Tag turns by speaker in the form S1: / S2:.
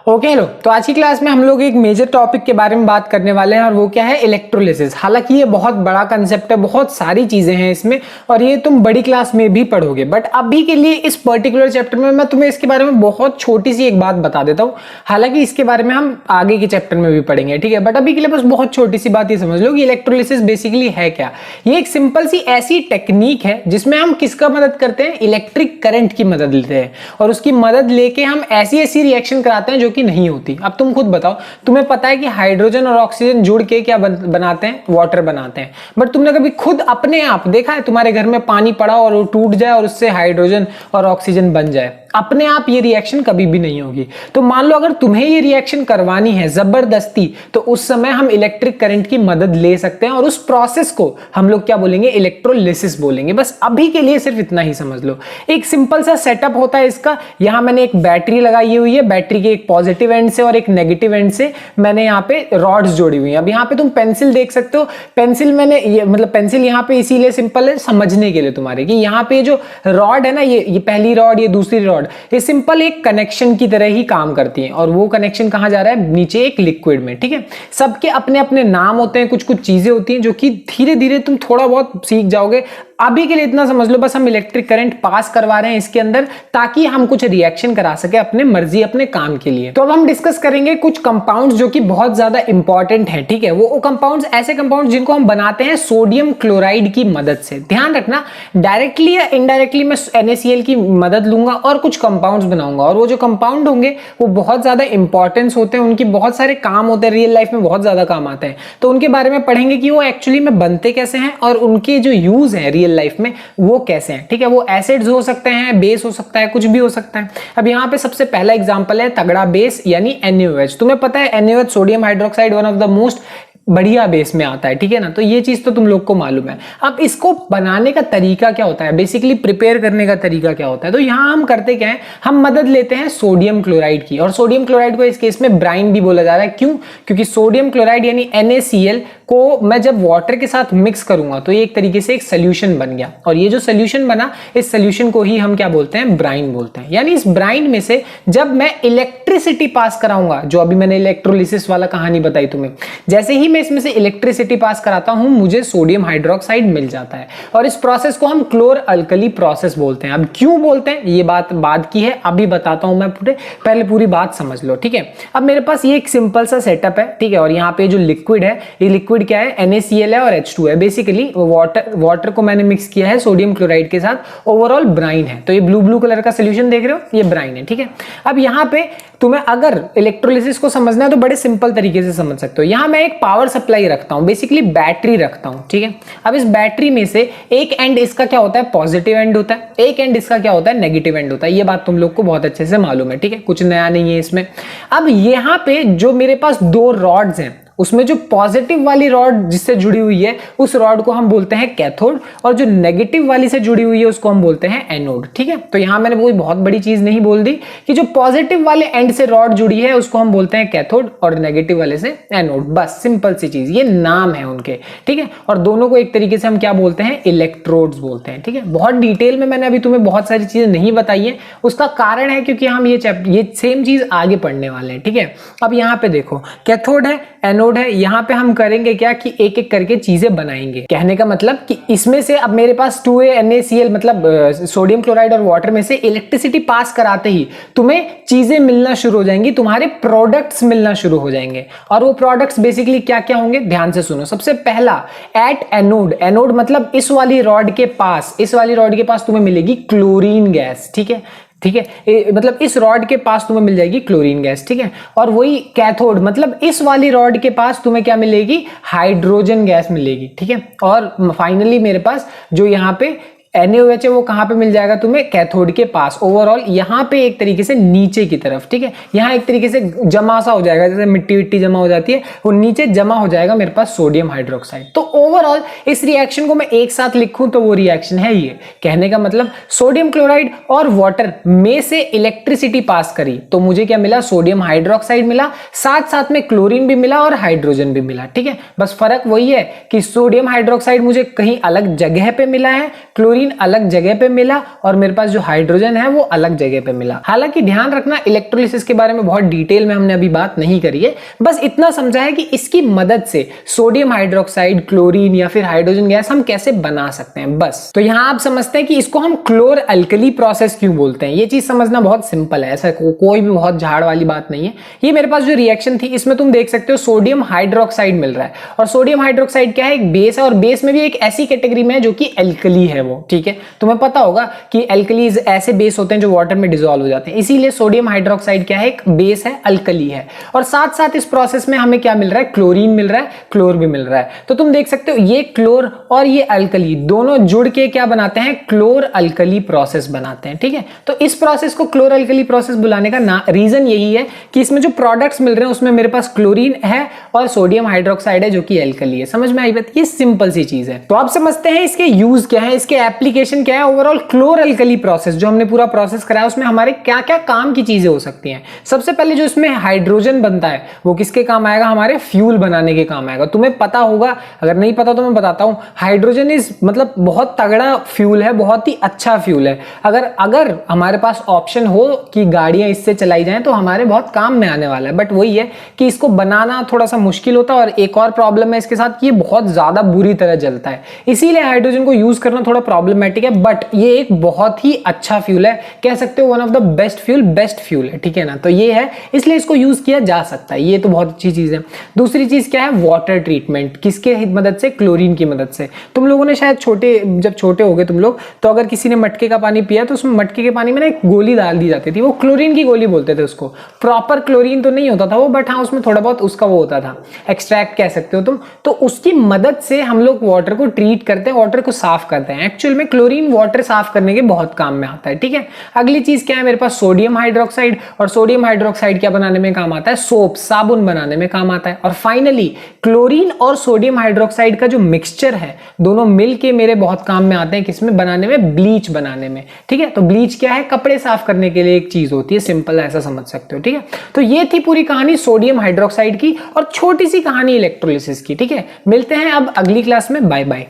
S1: Okay hello. तो आज की क्लास में हम लोग एक मेजर टॉपिक के बारे में बात करने वाले हैं और वो क्या है, इलेक्ट्रोलिसिस। हालांकि ये बहुत बड़ा कंसेप्ट है, बहुत सारी चीजें हैं इसमें और ये तुम बड़ी क्लास में भी पढ़ोगे, बट अभी के लिए इस पर्टिकुलर चैप्टर में मैं तुम्हें इसके बारे में बहुत छोटी सी एक बात बता देता हूँ। हालांकि इसके बारे में हम आगे के चैप्टर में भी पढ़ेंगे, ठीक है, बट अभी के लिए बस बहुत छोटी सी बात ये समझ लो कि इलेक्ट्रोलिसिस बेसिकली है क्या। ये एक सिंपल सी ऐसी टेक्निक है जिसमें हम किसका मदद करते हैं, इलेक्ट्रिक करंट की मदद लेते हैं और उसकी मदद लेके हम ऐसी ऐसी रिएक्शन कराते हैं जो कि नहीं होती। अब तुम खुद बताओ, तुम्हें पता है कि हाइड्रोजन और ऑक्सीजन जुड़ के क्या बनाते हैं, वाटर बनाते हैं, बट तुमने कभी खुद अपने आप देखा है तुम्हारे घर में पानी पड़ा और वो टूट जाए और उससे हाइड्रोजन और ऑक्सीजन बन जाए? अपने आप ये रिएक्शन कभी भी नहीं होगी। तो मान लो अगर तुम्हें ये रिएक्शन करवानी है जबरदस्ती, तो उस समय हम इलेक्ट्रिक करंट की मदद ले सकते हैं और उस प्रोसेस को हम लोग क्या बोलेंगे, इलेक्ट्रोलिसिस बोलेंगे। बस अभी के लिए सिर्फ इतना ही समझ लो। एक सिंपल सा सेटअप होता है इसका। यहां मैंने एक बैटरी लगाई हुई है, बैटरी के एक पॉजिटिव एंड से और एक नेगेटिव एंड से मैंने यहाँ पे रॉड्स जोड़ी हुई है। अब यहाँ पे तुम पेंसिल देख सकते हो, पेंसिल मैंने ये मतलब पेंसिल यहाँ पे इसीलिए सिंपल है समझने के लिए तुम्हारे, कि यहाँ पे जो रॉड है ना, ये पहली रॉड, ये दूसरी रॉड, ये सिंपल एक कनेक्शन की तरह ही काम करती है और वो कनेक्शन कहां जा रहा है, नीचे एक लिक्विड में, ठीक है। सबके अपने अपने नाम होते हैं, कुछ कुछ चीजें होती हैं जो कि धीरे धीरे तुम थोड़ा बहुत सीख जाओगे। अभी के लिए इतना समझ लो, बस हम इलेक्ट्रिक करंट पास करवा रहे हैं इसके अंदर ताकि हम कुछ रिएक्शन करा सके अपने मर्जी अपने काम के लिए। तो अब हम डिस्कस करेंगे कुछ कंपाउंड्स जो कि बहुत ज्यादा इंपॉर्टेंट है, ठीक है। वो कंपाउंड्स, ऐसे कंपाउंड्स जिनको हम बनाते हैं सोडियम क्लोराइड की मदद से। ध्यान रखना, डायरेक्टली या इनडायरेक्टली मैं NaCl की मदद लूंगा और कुछ कंपाउंड्स बनाऊंगा और वो जो कंपाउंड होंगे वो बहुत ज्यादा इंपॉर्टेंस होते हैं, उनकी बहुत सारे काम होते हैं, रियल लाइफ में बहुत ज्यादा काम आते हैं। तो उनके बारे में पढ़ेंगे कि वो एक्चुअली में बनते कैसे हैं और उनके जो यूज है लाइफ में वो कैसे हैं, ठीक है। वो एसिड्स हो सकते हैं, बेस हो सकता है, कुछ भी हो सकता है। अब यहाँ पे सबसे पहला एग्जांपल है तगड़ा बेस यानी NaOH। तुम्हें पता है NaOH sodium hydroxide one of the most बढ़िया बेस में आता है, ठीक है ना। तो ये चीज तो तुम लोग को मालूम है। अब इसको बनाने का तरीका क्या होता है, बेसिकली प्रिपेयर करने का तरीका क्या होता है, तो यहां हम करते क्या है, हम मदद लेते हैं सोडियम क्लोराइड की। और सोडियम क्लोराइड को इस केस में ब्राइन भी बोला जा रहा है। क्यों? क्योंकि सोडियम क्लोराइड यानी NaCl को मैं जब वाटर के साथ मिक्स करूंगा तो ये एक तरीके से एक सोल्यूशन बन गया और ये जो सोल्यूशन बना, इस सोल्यूशन को ही हम क्या बोलते हैं, ब्राइन बोलते हैं। यानी इस ब्राइन में से जब मैं इलेक्ट्रिसिटी पास कराऊंगा, जो अभी मैंने इलेक्ट्रोलिसिस वाला कहानी बताई तुम्हें, जैसे ही इसमें से इलेक्ट्रिसिटी पास कराता हूं मुझे सोडियम हाइड्रोक्साइड मिल जाता है और इस प्रोसेस को हम क्लोर अल्कली प्रोसेस बोलते हैं। अब क्यों बोलते हैं ये बात बाद की है, अभी बताता हूं मैं, पहले पूरी बात समझ लो, ठीक है। अब मेरे पास ये एक सिंपल सा सेटअप है, ठीक है, और यहाँ पे जो लिक्विड है, ये लिक्विड क्या है, NaCl है और H2 है। बेसिकली वाटर को मैंने मिक्स किया है सोडियम क्लोराइड के साथ, ओवरऑल ब्राइन है। तो ये ब्लू ब्लू कलर का सोल्यूशन देख रहे हो, ये ब्राइन है, ठीक है। अब यहाँ पे तुम्हें अगर इलेक्ट्रोलिसिस को समझना है तो बड़े सिंपल तरीके से समझ सकते हो। यहां मैं एक पावर सप्लाई रखता हूं, बेसिकली बैटरी रखता हूं, ठीक है। अब इस बैटरी में से एक एंड इसका क्या होता है, पॉजिटिव एंड होता है, एक एंड इसका क्या होता है, नेगेटिव एंड होता है। ये बात तुम लोग को बहुत अच्छे से मालूम है, ठीक है, कुछ नया नहीं है इसमें। अब यहां पे जो मेरे पास दो रॉड्स हैं, उसमें जो पॉजिटिव वाली रॉड जिससे जुड़ी हुई है उस रॉड को हम बोलते हैं कैथोड और जो नेगेटिव वाली से जुड़ी हुई है उसको हम बोलते हैं एनोड, ठीक है। तो यहां मैंने कोई बहुत बड़ी चीज नहीं बोल दी कि जो पॉजिटिव वाले एंड से रॉड जुड़ी है उसको हम बोलते हैं कैथोड और नेगेटिव वाले से एनोड। बस सिंपल सी चीज, ये नाम है उनके, ठीक है। और दोनों को एक तरीके से हम क्या बोलते हैं, इलेक्ट्रोड्स बोलते हैं, ठीक है। बहुत डिटेल में मैंने अभी तुम्हें बहुत सारी चीजें नहीं बताई है, उसका कारण है क्योंकि हम ये सेम चीज आगे पढ़ने वाले हैं, ठीक है। अब यहाँ पे देखो, कैथोड है, एनोड है, यहां पे हम करेंगे क्या कि एक एक करके चीजें बनाएंगे। कहने का मतलब कि इसमें से अब मेरे पास 2A NaCl मतलब सोडियम क्लोराइड और वाटर में से इलेक्ट्रिसिटी पास कराते ही तुम्हें चीजें मिलना शुरू हो जाएंगी, तुम्हारे प्रोडक्ट्स मिलना शुरू हो जाएंगे। और वो प्रोडक्ट्स बेसिकली क्या क्या होंगे, ध्यान से सुनो। सबसे पहला एट एनोड, एनोड मतलब इस वाली रॉड के पास, इस वाली रॉड के पास तुम्हें मिलेगी क्लोरीन गैस, ठीक है, ठीक है। मतलब इस रॉड के पास तुम्हें मिल जाएगी क्लोरीन गैस, ठीक है। और वही कैथोड मतलब इस वाली रॉड के पास तुम्हें क्या मिलेगी, हाइड्रोजन गैस मिलेगी, ठीक है। और फाइनली मेरे पास जो यहाँ पे NaOH है वो कहां पे मिल जाएगा तुम्हें, कैथोड के पास। ओवरऑल यहां पे एक तरीके से नीचे की तरफ, ठीक है, यहां एक तरीके से जमा सा हो जाएगा, जैसे मिट्टी विट्टी जमा हो जाती है, वो नीचे जमा हो जाएगा मेरे पास सोडियम हाइड्रोक्साइड। तो ओवरऑल इस रिएक्शन को मैं एक साथ लिखूं तो वो रिएक्शन है ये। कहने का मतलब सोडियम क्लोराइड और वाटर में से इलेक्ट्रिसिटी पास करी तो मुझे क्या मिला, सोडियम हाइड्रोक्साइड मिला, साथ साथ में क्लोरीन भी मिला और हाइड्रोजन भी मिला, ठीक है। बस फर्क वही है कि सोडियम हाइड्रोक्साइड मुझे कहीं अलग जगह पे मिला है, क्लोरीन क्लोरीन अलग जगह पे मिला और मेरे पास जो हाइड्रोजन है वो अलग जगह पे मिला। हालांकि ध्यान रखना, इलेक्ट्रोलिसिस के बारे में बहुत डिटेल में हमने अभी बात नहीं करी है, बस इतना समझा है कि इसकी मदद से सोडियम हाइड्रोक्साइड, क्लोरीन या फिर हाइड्रोजन गैस हम कैसे बना सकते हैं बस। तो यहां आप समझते हैं कि इसको हम क्लोर अल्कली प्रोसेस क्यों बोलते हैं। ये चीज समझना बहुत सिंपल है, ऐसा कोई भी बहुत झाड़ वाली बात नहीं है। ये मेरे पास जो रिएक्शन थी इसमें तुम देख सकते हो सोडियम हाइड्रोक्साइड मिल रहा है, और सोडियम हाइड्रोक्साइड क्या है, एक बेस है, और बेस में भी एक ऐसी कैटेगरी में है जो कि एल्कली है वो, ठीक है। तुम्हें पता होगा कि एल्कलीज ऐसे बेस होते हैं जो वाटर में डिसॉल्व हो जाते हैं, इसीलिए सोडियम हाइड्रोक्साइड क्या है, एक बेस है, अल्कली है। और साथ साथ इस प्रोसेस में हमें क्या मिल रहा है, क्लोरीन मिल रहा है, क्लोर भी मिल रहा है। तो तुम देख सकते हो ये क्लोर और ये अल्कली दोनों जुड़ के क्या बनाते हैं, क्लोर अल्कली प्रोसेस बनाते हैं, ठीक है। तो इस प्रोसेस को क्लोर अल्कली प्रोसेस बुलाने का रीजन यही है कि इसमें जो प्रोडक्ट्स मिल रहे हैं उसमें मेरे पास क्लोरीन है और सोडियम हाइड्रोक्साइड है जो कि एल्कली है। समझ में आई बात? ये सिंपल सी चीज है। तो आप समझते हैं इसके यूज क्या है, इसके एप्लीकेशन क्या है। ओवरऑल क्लोर अल्कली प्रोसेस जो हमने पूरा प्रोसेस कराया उसमें हमारे क्या क्या काम की चीजें हो सकती हैं। सबसे पहले जो इसमें हाइड्रोजन बनता है वो किसके काम आएगा, हमारे फ्यूल बनाने के काम आएगा। तुम्हें पता होगा, अगर नहीं पता तो मैं बताता हूं, हाइड्रोजन इज मतलब बहुत तगड़ा फ्यूल है, बहुत ही अच्छा फ्यूल है। अगर हमारे पास ऑप्शन हो कि गाड़ियां इससे चलाई जाएं तो हमारे बहुत काम में आने वाला है। बट वही है कि इसको बनाना थोड़ा सा मुश्किल होता है, और एक और प्रॉब्लम है इसके साथ कि ये बहुत ज्यादा बुरी तरह जलता है, इसीलिए हाइड्रोजन को यूज करना थोड़ा प्रॉब्लमेटिक है। बट ये एक बहुत ही अच्छा फ्यूल है, कह सकते हो one of the best fuel है, ठीक है ना। तो ये है, इसलिए इसको यूज किया जा सकता है, ये तो बहुत अच्छी चीज है। दूसरी चीज क्या है, वाटर ट्रीटमेंट। किसके मदद से, क्लोरीन की मदद से। तुम लोगों ने शायद जब छोटे हो गए तुम लोग, तो अगर किसी ने मटके का पानी पिया तो उसमें मटके के पानी में ना एक गोली डाल दी जाती थी, वो क्लोरीन की गोली बोलते थे उसको। प्रॉपर क्लोरीन तो नहीं होता था वो, बट हाँ उसमें थोड़ा बहुत उसका वो होता था, एक्सट्रैक्ट कह सकते हो तुम। तो उसकी मदद से हम लोग वाटर को ट्रीट करते हैं, वाटर को साफ करते हैं। एक्चुअल में क्लोरीन वाटर साफ करने के बहुत काम में आता है, ठीक है। अगली चीज क्या है मेरे पास, सोडियम हाइड्रोक्साइड। और सोडियम हाइड्रोक्साइड क्या बनाने में काम आता है, सोप, साबुन बनाने में काम आता है। और फाइनली क्लोरीन और सोडियम हाइड्रोक्साइड का जो मिक्सचर है दोनों मिलके मेरे बहुत काम में आते हैं, किसमें बनाने में, ब्लीच बनाने में, ठीक है। तो ब्लीच क्या है, कपड़े साफ करने के लिए एक चीज होती है, सिंपल ऐसा समझ सकते हो, ठीक है। तो ये थी पूरी कहानी सोडियम हाइड्रोक्साइड की और छोटी सी कहानी इलेक्ट्रोलिसिस की, ठीक है। मिलते हैं अब अगली क्लास में, बाय बाय।